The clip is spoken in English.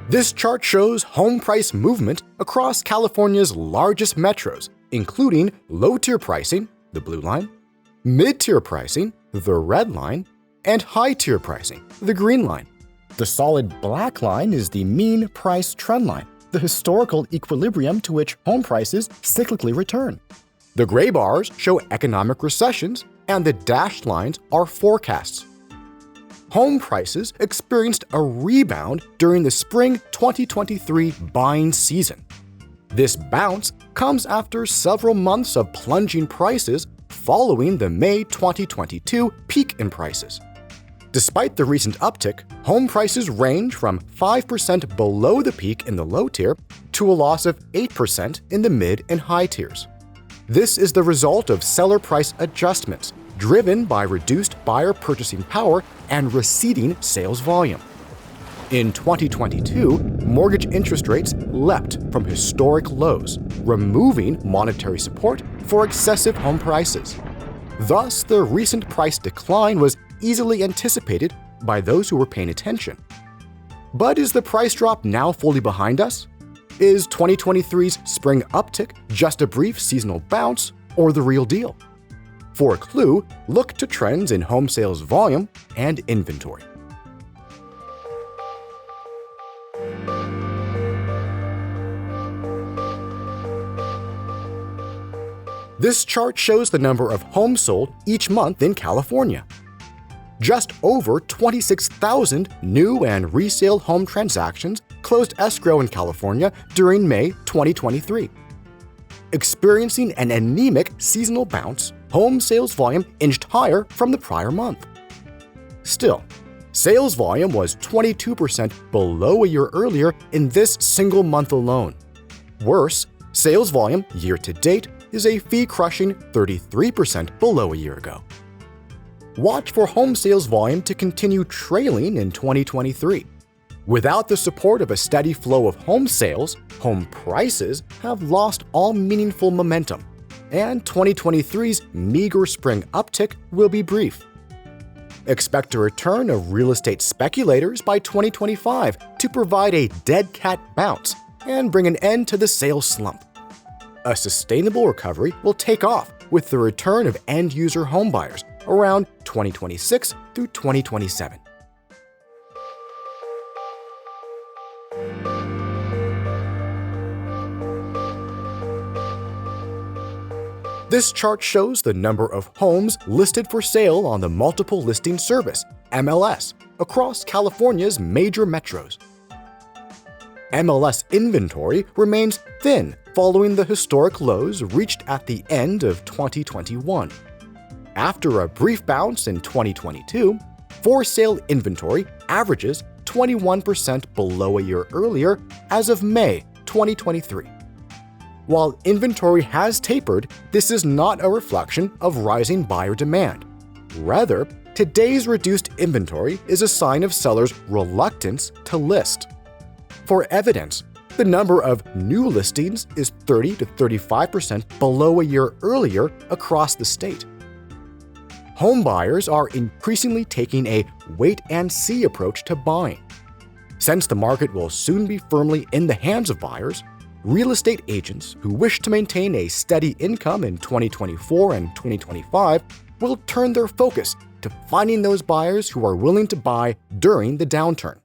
This chart shows home price movement across California's largest metros, including low-tier pricing, the blue line, mid-tier pricing, the red line, and high-tier pricing, the green line. The solid black line is the mean price trend line, the historical equilibrium to which home prices cyclically return. The gray bars show economic recessions, and the dashed lines are forecasts. Home prices experienced a rebound during the spring 2023 buying season. This bounce comes after several months of plunging prices following the May 2022 peak in prices. Despite the recent uptick, home prices range from 5% below the peak in the low tier to a loss of 8% in the mid and high tiers. This is the result of seller price adjustments driven by reduced buyer purchasing power and receding sales volume. In 2022, mortgage interest rates leapt from historic lows, removing monetary support for excessive home prices. Thus, the recent price decline was easily anticipated by those who were paying attention. But is the price drop now fully behind us? Is 2023's spring uptick just a brief seasonal bounce or the real deal? For a clue, look to trends in home sales volume and inventory. This chart shows the number of homes sold each month in California. Just over 26,000 new and resale home transactions closed escrow in California during May 2023. Experiencing an anemic seasonal bounce, home sales volume inched higher from the prior month. Still, sales volume was 22% below a year earlier in this single month alone. Worse, sales volume year-to-date is a fee-crushing 33% below a year ago. Watch for home sales volume to continue trailing in 2023. Without the support of a steady flow of home sales, home prices have lost all meaningful momentum, and 2023's meager spring uptick will be brief. Expect a return of real estate speculators by 2025 to provide a dead cat bounce and bring an end to the sales slump. A sustainable recovery will take off with the return of end-user homebuyers around 2026 through 2027. This chart shows the number of homes listed for sale on the Multiple Listing Service, MLS, across California's major metros. MLS inventory remains thin following the historic lows reached at the end of 2021. After a brief bounce in 2022, for-sale inventory averages 21% below a year earlier as of May 2023. While inventory has tapered, this is not a reflection of rising buyer demand. Rather, today's reduced inventory is a sign of sellers' reluctance to list. For evidence, the number of new listings is 30 to 35% below a year earlier across the state. Home buyers are increasingly taking a wait-and-see approach to buying. Since the market will soon be firmly in the hands of buyers, real estate agents who wish to maintain a steady income in 2024 and 2025 will turn their focus to finding those buyers who are willing to buy during the downturn.